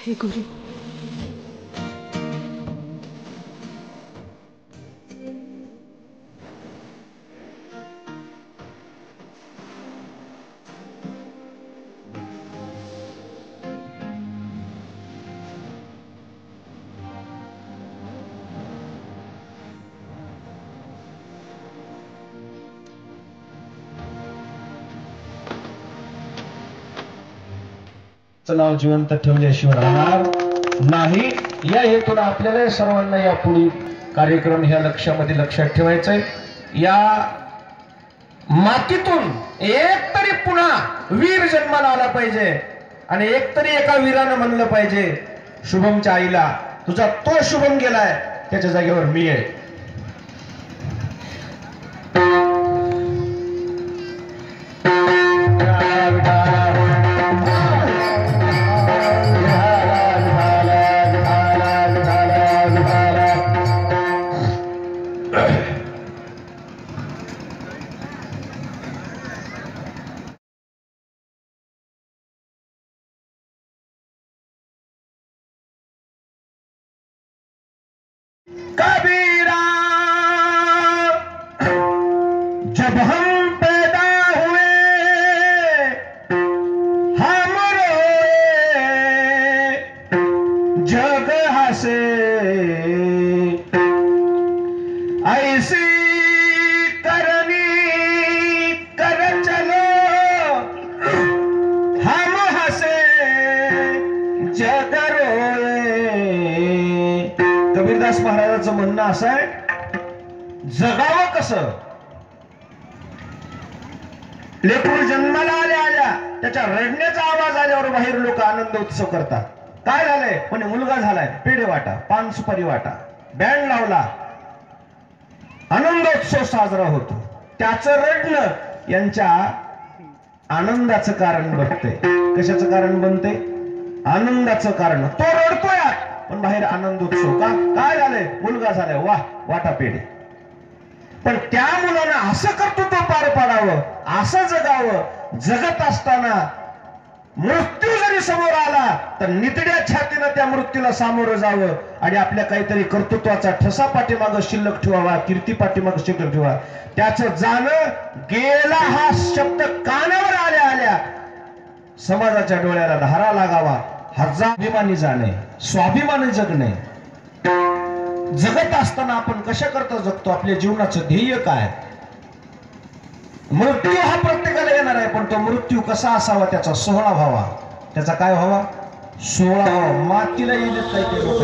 हे गुरु, नाव जिवंत ठेवल्याशिवाय राहणार नाही या हेतून आपल्याला सर्वांना या पुढील कार्यक्रम ह्या लक्षात ठेवायचंय। या मातीतून एक तरी पुन्हा वीर जन्माला आला पाहिजे आणि एक तरी एका वीरानं म्हणलं पाहिजे शुभमच्या आईला तुझा तो शुभम गेलाय त्याच्या जागेवर मी आहे। कबीरा जब हम पैदा हुए हम रोए जग हंसे ऐसी करनी कर चलो हम हंसे जग रोए। कबीरदास महाराजांचं म्हणणं असं आहे जगावं कसं। लेकरू जन्माला आल्या त्याच्या रडण्याचा आवाज आल्यावर बाहेर लोक आनंद उत्सव करतात। काय झालंय म्हणे मुलगा झालाय, पेढे वाटा, पान सुपारी वाटा, बँड लावला, आनंदोत्सव साजरा होतो। त्याचं रडणं यांच्या आनंदाचं कारण बनते। कशाचं कारण बनते? आनंदाचं कारण। तो रडतोय पण बाहेर आनंदोत्सव का? काय झालंय? मुलगा झालाय, वाह वाटा पेढे। पण त्या मुलानं असं कर्तृत्व पार पाडावं, असं जगावं, जगत असताना मृत्यू जरी समोर आला तर नितड्या छातीनं त्या मृत्यूला सामोरं जावं आणि आपल्या काहीतरी कर्तृत्वाचा ठसा पाठीमागं शिल्लक ठेवावा, कीर्ती पाठीमागं शिल्लक ठेवा। त्याचं जाणं गेला हा शब्द कानावर आल्या समाजाच्या डोळ्याला धारा लागावा। स्वाभिमानी जाणे, स्वाभिमानी जगणे। जगत असताना आपण कशा करता जगतो? आपल्या जीवनाचं ध्येय काय? मृत्यू हा प्रत्येकाला येणार आहे पण तो मृत्यू कसा असावा? त्याचा सोहळा व्हावा। त्याचा काय व्हावा? सोहळा व्हावा। मातीला येईल काही ते लोक